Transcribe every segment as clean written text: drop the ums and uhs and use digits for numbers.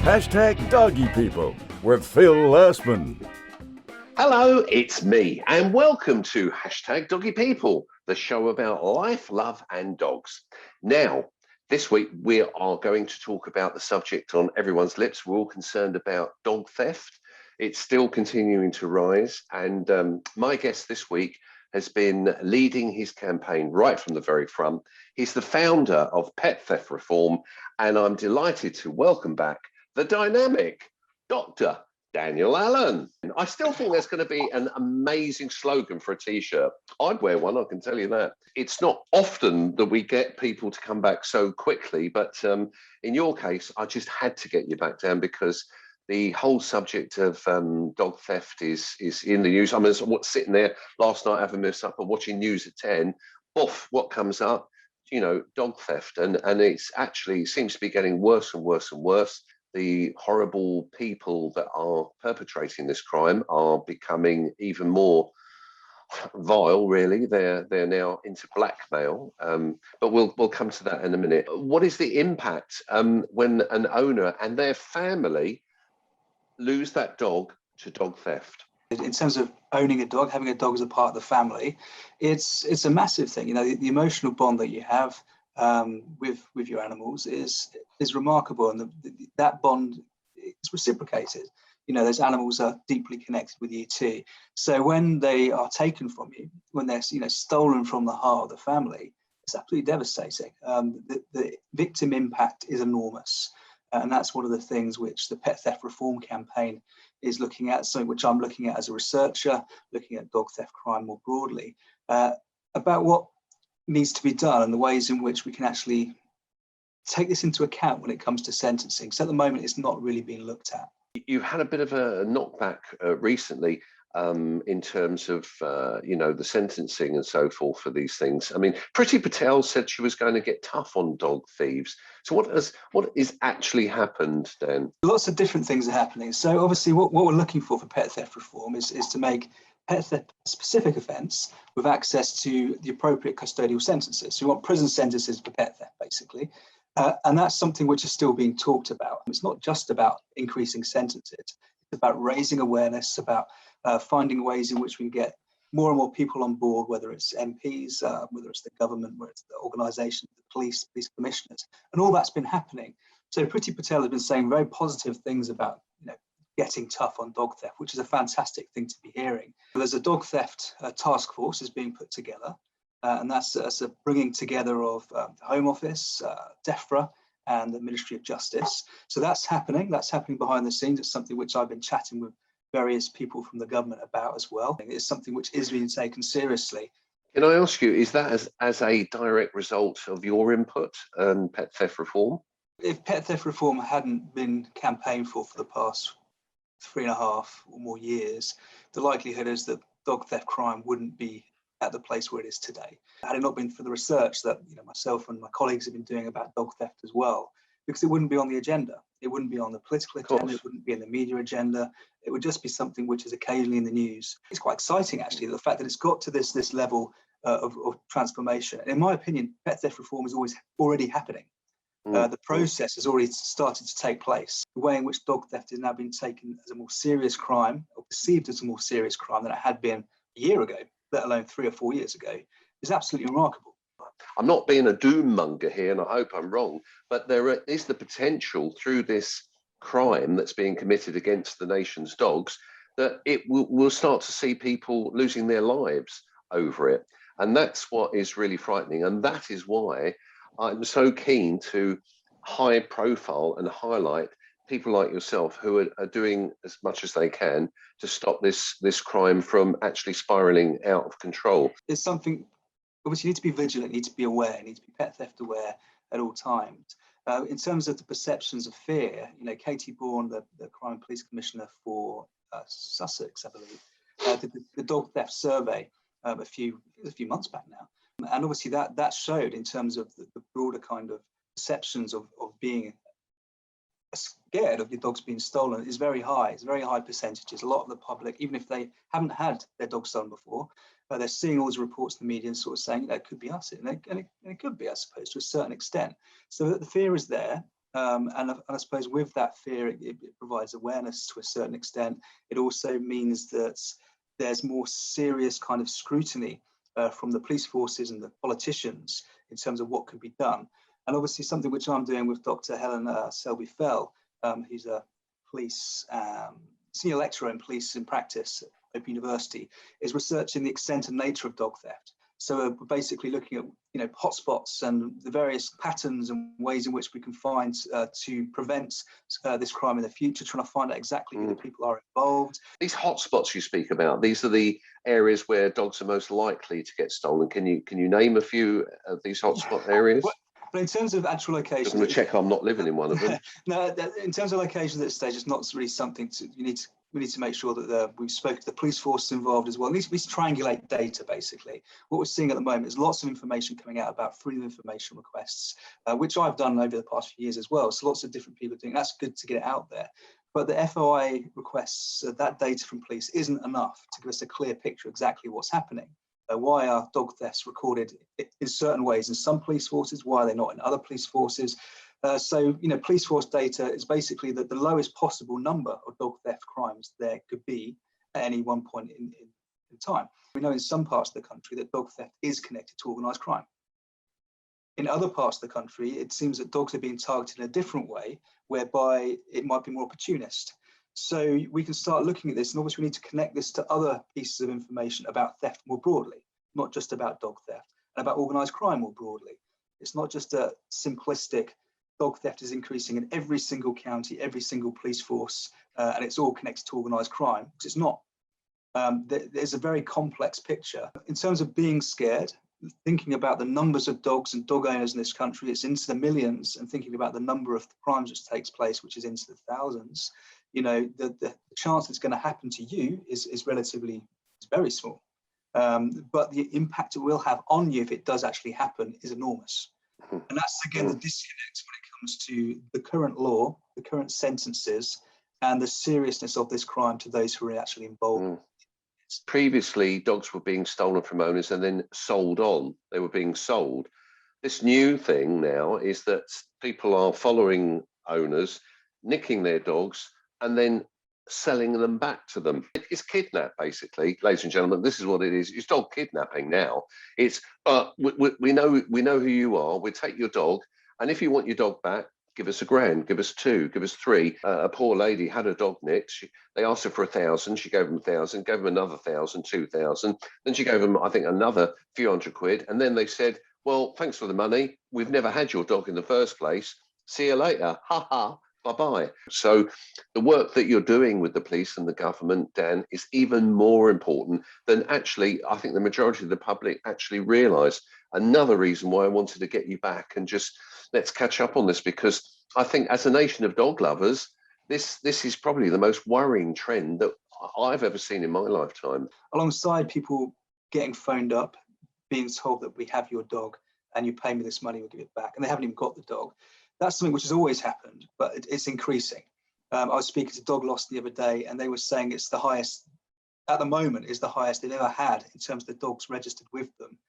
Hashtag Doggy People with Phil Lassman. Hello, it's me, and welcome to Hashtag Doggy People, the show about life, love, and dogs. Now, this week we are going to talk about the subject on everyone's lips. We're all concerned about dog theft. It's still continuing to rise, and my guest this week has been leading his campaign right from the very front. He's the founder of Pet Theft Reform, and I'm delighted to welcome back the dynamic Dr. Daniel Allen. I still think there's going to be an amazing slogan for a t-shirt. I'd wear one, I can tell you that. It's not often that we get people to come back so quickly, but in your case, I just had to get you back down because the whole subject of dog theft is in the news. I mean, what's sitting there last night having my supper, watching news at 10, off what comes up, you know, dog theft. And it's actually seems to be getting worse and worse and worse. The horrible people that are perpetrating this crime are becoming even more vile, really. They're now into blackmail, but we'll come to that in a minute. What is the impact when an owner and their family lose that dog to dog theft? In terms of owning a dog, having a dog as a part of the family, it's a massive thing. You know, the emotional bond that you have with your animals is remarkable, and that bond is reciprocated. You know, those animals are deeply connected with you too. So when they are taken from you, when they're stolen from the heart of the family, it's absolutely devastating. The victim impact is enormous. And that's one of the things which the Pet Theft Reform campaign is looking at, something which I'm looking at as a researcher, looking at dog theft crime more broadly, about what needs to be done and the ways in which we can actually take this into account when it comes to sentencing. So at the moment, it's not really being looked at. You've had a bit of a knockback recently in terms of, the sentencing and so forth for these things. I mean, Priti Patel said she was going to get tough on dog thieves. So what is actually happened, Dan? Lots of different things are happening. So obviously what we're looking for Pet Theft Reform is to make pet theft a specific offence with access to the appropriate custodial sentences. So we want prison sentences for pet theft, basically. And that's something which is still being talked about. It's not just about increasing sentences. It's about raising awareness, about finding ways in which we can get more and more people on board, whether it's MPs, whether it's the government, whether it's the organisations, the police commissioners, and all that's been happening. So Priti Patel has been saying very positive things about getting tough on dog theft, which is a fantastic thing to be hearing. There's a dog theft task force is being put together, and that's a bringing together of the Home Office, DEFRA, and the Ministry of Justice. So that's happening behind the scenes. It's something which I've been chatting with various people from the government about as well. It's something which is being taken seriously. Can I ask you, is that as a direct result of your input and Pet Theft Reform? If Pet Theft Reform hadn't been campaigned for the past 3.5 or more years, the likelihood is that dog theft crime wouldn't be at the place where it is today. Had it not been for the research that myself and my colleagues have been doing about dog theft as well, because it wouldn't be on the agenda. It wouldn't be on the political agenda. It wouldn't be in the media agenda. It would just be something which is occasionally in the news. It's quite exciting, actually, the fact that it's got to this level of transformation. And in my opinion, Pet Theft Reform is already happening. The process has already started to take place. The way in which dog theft is now being taken as a more serious crime, or perceived as a more serious crime than it had been a year ago, let alone 3 or 4 years ago, is absolutely remarkable. I'm not being a doom monger here, and I hope I'm wrong, but there is the potential through this crime that's being committed against the nation's dogs that we'll start to see people losing their lives over it. And that's what is really frightening. And that is why I'm so keen to high profile and highlight people like yourself who are doing as much as they can to stop this crime from actually spiraling out of control. It's something, obviously you need to be vigilant, you need to be aware, you need to be pet theft aware at all times. In terms of the perceptions of fear, Katie Bourne, the Crime Police Commissioner for Sussex, I believe, did the dog theft survey a few months back now. And obviously that showed in terms of the broader kind of perceptions of being scared of your dogs being stolen is very high. It's very high percentages. A lot of the public, even if they haven't had their dog stolen before, they're seeing all these reports in the media and sort of saying that could be us. And it could be, I suppose, to a certain extent. So the fear is there. And I suppose with that fear, it provides awareness to a certain extent. It also means that there's more serious kind of scrutiny from the police forces and the politicians in terms of what could be done. And obviously something which I'm doing with Dr. Helen Selby-Fell, who's a police senior lecturer in police in practice at Open University, is researching the extent and nature of dog theft. So we're basically looking at hotspots and the various patterns and ways in which we can find to prevent this crime in the future, trying to find out exactly who the people are involved. These hotspots you speak about, these are the areas where dogs are most likely to get stolen. Can you name a few of these hotspot areas? But in terms of actual locations, I'm going to check I'm not living in one of them. No, in terms of locations at this stage, it's not really something we need to make sure that we've spoken to the police force involved as well. We need to triangulate data, basically. What we're seeing at the moment is lots of information coming out about freedom of information requests, which I've done over the past few years as well. So lots of different people doing that's good to get it out there. But the FOI requests, that data from police isn't enough to give us a clear picture of exactly what's happening. Why are dog thefts recorded in certain ways in some police forces? Why are they not in other police forces? So, police force data is basically the lowest possible number of dog theft crimes there could be at any one point in time. We know in some parts of the country that dog theft is connected to organised crime. In other parts of the country, it seems that dogs are being targeted in a different way, whereby it might be more opportunist. So we can start looking at this, and obviously we need to connect this to other pieces of information about theft more broadly, not just about dog theft, and about organised crime more broadly. It's not just a simplistic dog theft is increasing in every single county, every single police force, and it's all connected to organised crime, because it's not. There's a very complex picture. In terms of being scared, thinking about the numbers of dogs and dog owners in this country, it's into the millions, and thinking about the number of crimes which takes place, which is into the thousands, the chance it's going to happen to you is very small. But the impact it will have on you if it does actually happen is enormous. And that's, again, the disconnect when it comes to the current law, the current sentences, and the seriousness of this crime to those who are actually involved. Previously, dogs were being stolen from owners and then sold on. They were being sold. This new thing now is that people are following owners, nicking their dogs, and then selling them back to them. It's kidnap, basically, ladies and gentlemen. This is what it is. It's dog kidnapping now. It's we know who you are. We'll take your dog, and if you want your dog back, give us £1,000, give us 2, give us 3. A poor lady had a dog nicked. They asked her for 1,000. She gave them 1,000. Gave them another 1,000, 2,000. Then she gave them, I think, another few £100. And then they said, "Well, thanks for the money. We've never had your dog in the first place. See you later. Ha ha." Bye-bye. So the work that you're doing with the police and the government, Dan, is even more important than actually, I think the majority of the public actually realise. Another reason why I wanted to get you back and just let's catch up on this, because I think as a nation of dog lovers, this is probably the most worrying trend that I've ever seen in my lifetime. Alongside people getting phoned up, being told that we have your dog and you pay me this money, we'll give it back, and they haven't even got the dog. That's something which has always happened, but it's increasing. I was speaking to Dog Loss the other day, and they were saying it's the highest, at the moment, is the highest they've ever had in terms of the dogs registered with them,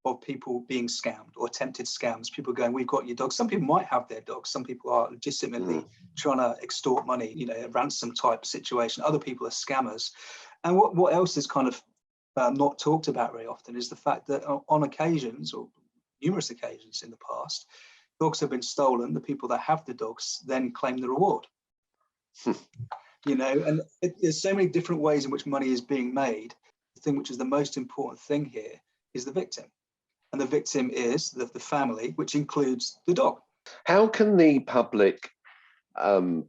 of people being scammed or attempted scams. People going, "We've got your dog." Some people might have their dogs. Some people are legitimately trying to extort money, a ransom type situation. Other people are scammers. And what else is kind of not talked about very often is the fact that on occasions, or numerous occasions in the past, dogs have been stolen. The people that have the dogs then claim the reward. And there's so many different ways in which money is being made. The thing which is the most important thing here is the victim. And the victim is the family, which includes the dog. How can the public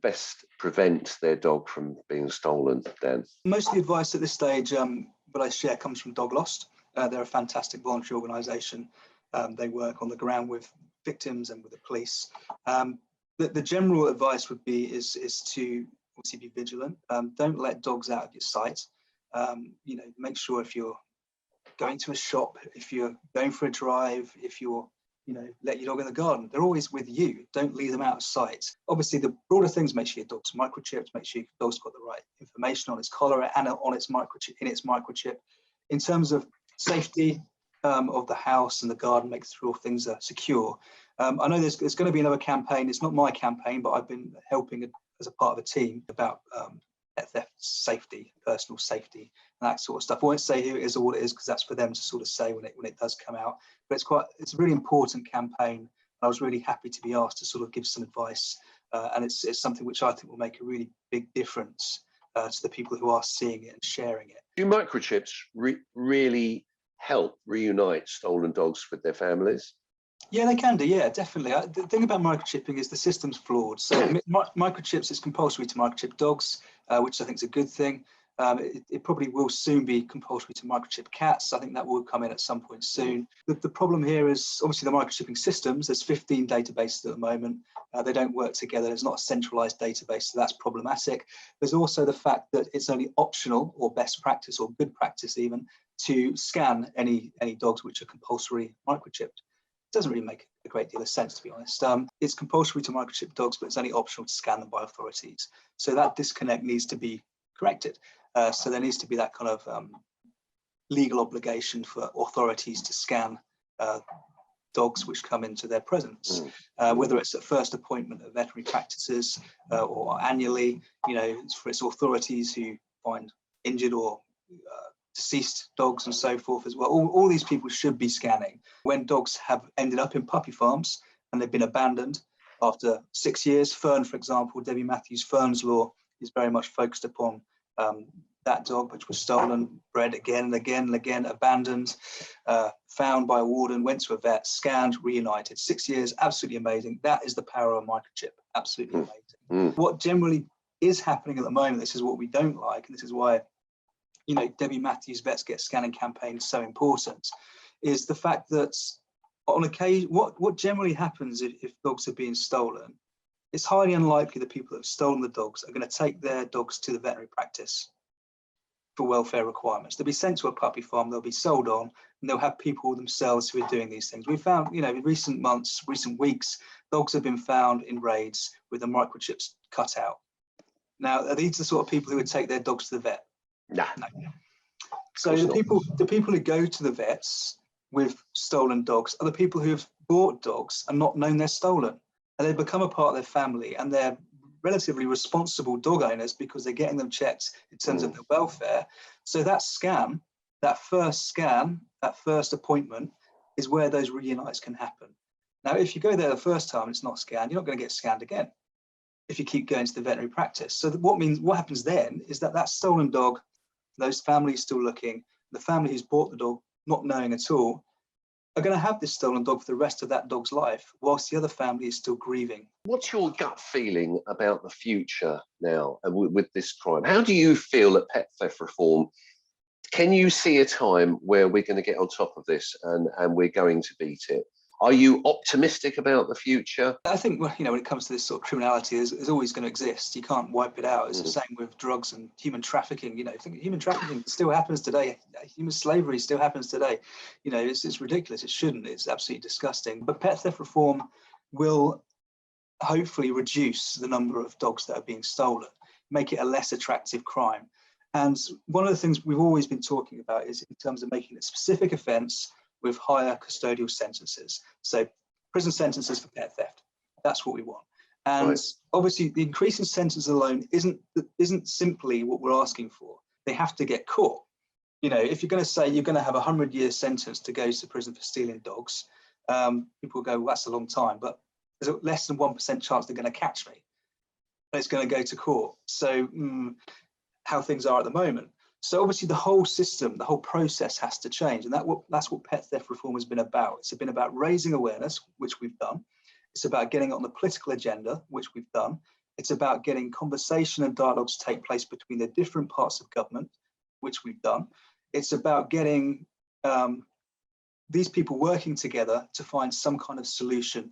best prevent their dog from being stolen, Dan? Most of the advice at this stage that I share comes from Dog Lost. They're a fantastic voluntary organisation. They work on the ground with victims and with the police. The general advice would be is to obviously be vigilant. Don't let dogs out of your sight. Make sure if you're going to a shop, if you're going for a drive, if you're let your dog in the garden, they're always with you. Don't leave them out of sight. Obviously, the broader things: make sure your dog's microchipped, make sure your dog's got the right information on its collar and on its microchip. In terms of safety of the house and the garden, make sure things are secure. I know there's going to be another campaign. It's not my campaign, but I've been helping as a part of a team about pet theft safety, personal safety, and that sort of stuff. I won't say who it is or what it is because that's for them to sort of say when it does come out. But it's a really important campaign. And I was really happy to be asked to sort of give some advice, and it's something which I think will make a really big difference to the people who are seeing it and sharing it. Do microchips really help reunite stolen dogs with their families? Yeah, they can do. Yeah, definitely. The thing about microchipping is the system's flawed. So microchips is compulsory to microchip dogs, which I think is a good thing. It probably will soon be compulsory to microchip cats. I think that will come in at some point soon. The problem here is obviously the microchipping systems. There's 15 databases at the moment. They don't work together. There's not a centralized database, so that's problematic. There's also the fact that it's only optional or best practice or good practice even to scan any dogs which are compulsory microchipped. Doesn't really make a great deal of sense, to be honest. It's compulsory to microchip dogs, but it's only optional to scan them by authorities. So that disconnect needs to be corrected. So there needs to be that kind of legal obligation for authorities to scan dogs which come into their presence, whether it's at first appointment of veterinary practices or annually. It's authorities who find injured or deceased dogs and so forth as well. All these people should be scanning. When dogs have ended up in puppy farms and they've been abandoned after 6 years, Fern, for example, Debbie Matthews' Fern's Law is very much focused upon that dog which was stolen, bred again and again and again, abandoned, found by a warden, went to a vet, scanned, reunited. 6 years, absolutely amazing. That is the power of a microchip, absolutely amazing. What generally is happening at the moment, this is what we don't like, and this is why Debbie Matthews' Vets Get Scanning campaign is so important, is the fact that on occasion, what generally happens if dogs are being stolen, it's highly unlikely that people that have stolen the dogs are going to take their dogs to the veterinary practice for welfare requirements. They'll be sent to a puppy farm, they'll be sold on, and they'll have people themselves who are doing these things. We've found, in recent months, recent weeks, dogs have been found in raids with the microchips cut out. Now, are these the sort of people who would take their dogs to the vet? No. So the people who go to the vets with stolen dogs are the people who have bought dogs and not known they're stolen, and they become a part of their family, and they're relatively responsible dog owners because they're getting them checked in terms of their welfare. So that scan, that first appointment is where those reunites can happen. Now, if you go there the first time and it's not scanned, you're not going to get scanned again if you keep going to the veterinary practice. So what happens then is that stolen dog, those families still looking, the family who's bought the dog, not knowing at all, are going to have this stolen dog for the rest of that dog's life, whilst the other family is still grieving. What's your gut feeling about the future now with this crime? How do you feel that pet theft reform, can you see a time where we're going to get on top of this and we're going to beat it? Are you optimistic about the future? I think, when it comes to this sort of criminality, is always going to exist. You can't wipe it out. It's the same with drugs and human trafficking. Human trafficking still happens today. Human slavery still happens today. It's ridiculous. It shouldn't. It's absolutely disgusting. But pet theft reform will hopefully reduce the number of dogs that are being stolen, make it a less attractive crime. And one of the things we've always been talking about is in terms of making it a specific offence with higher custodial sentences. So prison sentences for pet theft, that's what we want. And obviously the increase in sentences alone isn't simply what we're asking for. They have to get caught. If you're going to say you're going to have a 100-year sentence to go to prison for stealing dogs, people go, well, that's a long time, but there's a less than 1% chance they're going to catch me. And it's going to go to court. So how things are at the moment. So obviously the whole system, the whole process has to change. And that's what pet theft reform has been about. It's been about raising awareness, which we've done. It's about getting on the political agenda, which we've done. It's about getting conversation and dialogues to take place between the different parts of government, which we've done. It's about getting these people working together to find some kind of solution,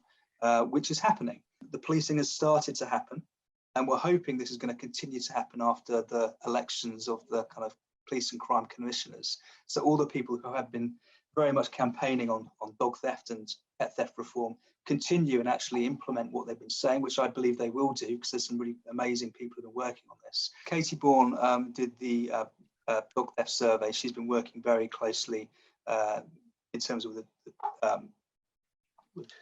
which is happening. The policing has started to happen. And we're hoping this is going to continue to happen after the elections of the kind of police and crime commissioners. So all the people who have been very much campaigning on dog theft and pet theft reform continue and actually implement what they've been saying, which I believe they will do, because there's some really amazing people who are working on this. Katie Bourne did the dog theft survey. She's been working very closely in terms of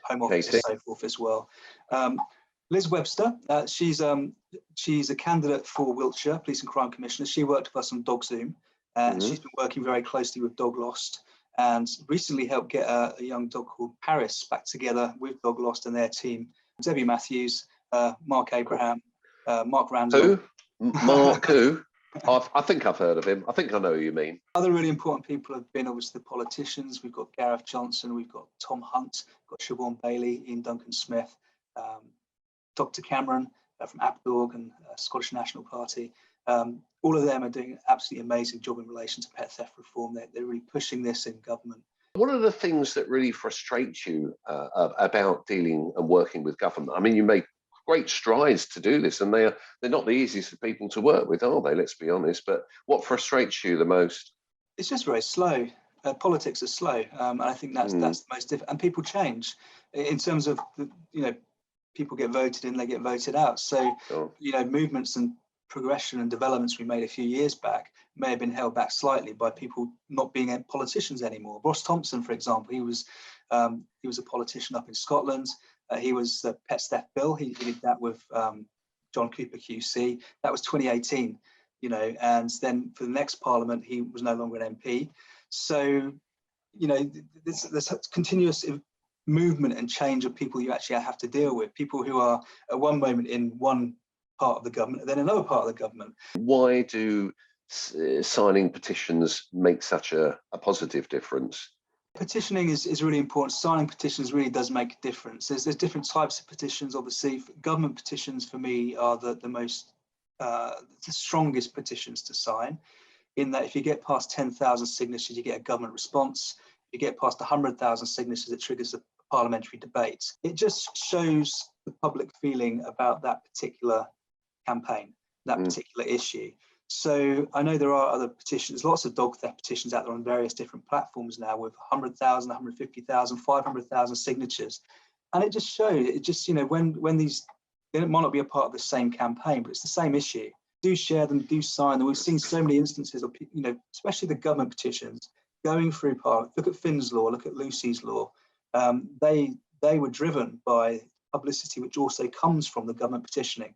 Home Office and so forth as well. Liz Webster, she's a candidate for Wiltshire Police and Crime Commissioner. She worked with us on Dog Zoom, and she's been working very closely with Dog Lost, and recently helped get a young dog called Paris back together with Dog Lost and their team. Debbie Matthews, Mark Abraham, Mark Randall. Who? Mark who? I think I've heard of him. I think I know who you mean. Other really important people have been obviously the politicians. We've got Gareth Johnson, we've got Tom Hunt, we've got Siobhan Bailey, Ian Duncan Smith, Dr. Cameron from AppDog and Scottish National Party. All of them are doing an absolutely amazing job in relation to pet theft reform. They're really pushing this in government. What are the things that really frustrate you about dealing and working with government? I mean, you make great strides to do this, and they're not the easiest for people to work with, are they? Let's be honest. But what frustrates you the most? It's just very slow. Politics are slow, and I think that's the most difficult. And people change in terms of people get voted in, they get voted out. So movements and progression and developments we made a few years back may have been held back slightly by people not being politicians anymore. Ross Thompson, for example, he was a politician up in Scotland. He was the Pet Theft Bill. He did that with John Cooper QC. That was 2018, and then for the next Parliament, he was no longer an MP. So, there's continuous movement and change of people you actually have to deal with. People who are at one moment in one part of the government and then another part of the government. Why do signing petitions make such a positive difference? Petitioning is really important. Signing petitions really does make a difference. There's different types of petitions. Obviously, government petitions for me are the strongest petitions to sign, in that if you get past 10,000 signatures, you get a government response. If you get past 100,000 signatures, it triggers a parliamentary debate. It just shows the public feeling about that particular campaign, that particular issue. So I know there are other petitions, lots of dog theft petitions out there on various different platforms now with 100,000, 150,000, 500,000 signatures. And it just shows, when these, they might not be a part of the same campaign, but it's the same issue. Do share them, do sign them. We've seen so many instances of, especially the government petitions going through Parliament. Look at Finn's law, look at Lucy's law. They were driven by publicity, which also comes from the government petitioning.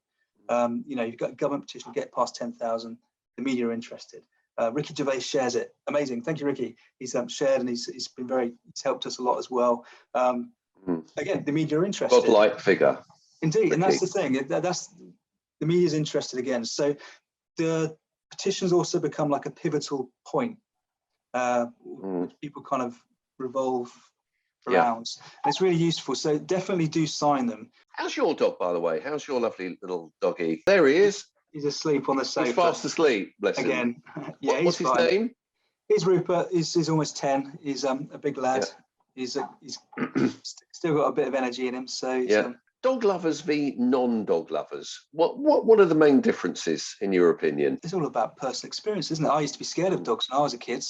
You've got a government petition, get past 10,000, the media are interested. Ricky Gervais shares it. Amazing. Thank you, Ricky. He's shared and he's helped us a lot as well. Again, the media are interested. Godlike figure. Indeed, Ricky. And that's the thing. The media is interested again. So the petitions also become like a pivotal point, which people kind of revolve around. And it's really useful. So definitely do sign them. How's your dog, by the way? How's your lovely little doggy? There he is. He's asleep on the sofa. He's fast asleep, bless him. Again. Yeah, What's his name? He's Rupert. He's almost 10. He's a big lad. Yeah. He's still got a bit of energy in him. So dog lovers v non-dog lovers. What are the main differences in your opinion? It's all about personal experience, isn't it? I used to be scared of dogs when I was a kid.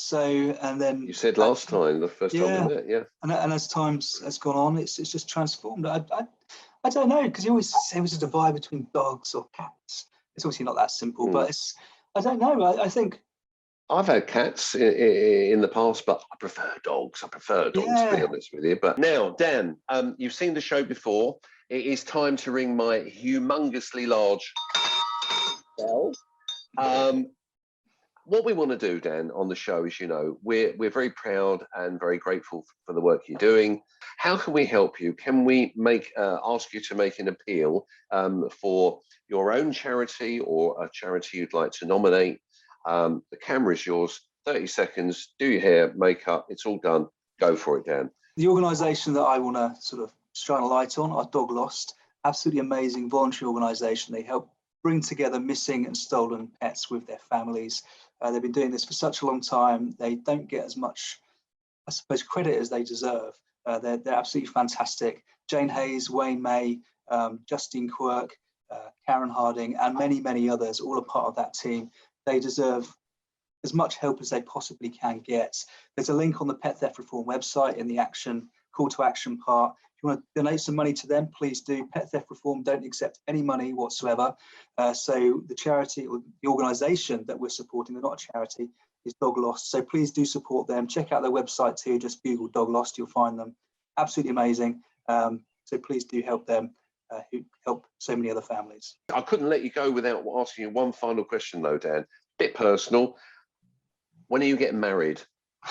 And then you said last time, the first time we met, And as time has gone on, it's just transformed. I don't know, because you always say it was a divide between dogs or cats. It's obviously not that simple, but I don't know. I think I've had cats in the past, but I prefer dogs. To be honest with you. But now, Dan, you've seen the show before. It is time to ring my humongously large bell. What we want to do, Dan, on the show is, we're very proud and very grateful for the work you're doing. How can we help you? Can we ask you to make an appeal for your own charity or a charity you'd like to nominate? The camera is yours. 30 seconds. Do your hair, makeup. It's all done. Go for it, Dan. The organisation that I want to sort of shine a light on are Dog Lost. Absolutely amazing voluntary organisation. They help bring together missing and stolen pets with their families. They've been doing this for such a long time. They don't get as much, I suppose, credit as they deserve. They're absolutely fantastic. Jane Hayes, Wayne May, Justine Quirk, Karen Harding, and many, many others, all a part of that team. They deserve as much help as they possibly can get. There's a link on the Pet Theft Reform website in the call to action part. If you want to donate some money to them, please do. Pet Theft Reform don't accept any money whatsoever. So the charity or the organisation that we're supporting, they're not a charity, is Dog Lost. So please do support them. Check out their website too. Just Google Dog Lost, you'll find them. Absolutely amazing. So please do help them, who help so many other families. I couldn't let you go without asking you one final question, though, Dan. Bit personal. When are you getting married?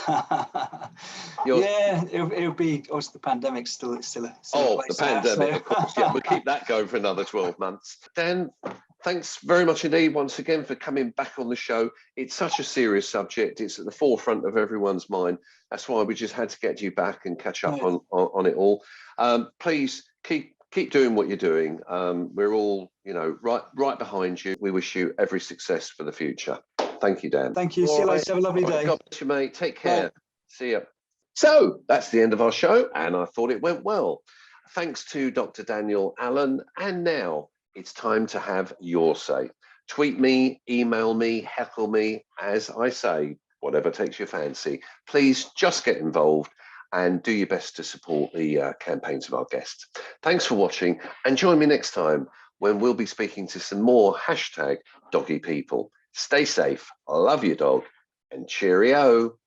Yeah, it'll be, obviously the pandemic's still oh, the pandemic, of course. Yeah, we'll keep that going for another 12 months. Dan, thanks very much indeed once again for coming back on the show. It's such a serious subject. It's at the forefront of everyone's mind. That's why we just had to get you back and catch up on it all. Please keep doing what you're doing. We're all, right behind you. We wish you every success for the future. Thank you, Dan. Thank you. See you later. Have a lovely day. God bless you, mate. Take care. Bye. See you. So that's the end of our show, and I thought it went well. Thanks to Dr. Daniel Allen. And now it's time to have your say. Tweet me, email me, heckle me, as I say, whatever takes your fancy. Please just get involved and do your best to support the campaigns of our guests. Thanks for watching, and join me next time when we'll be speaking to some more #doggy people. Stay safe, love your dog, and cheerio.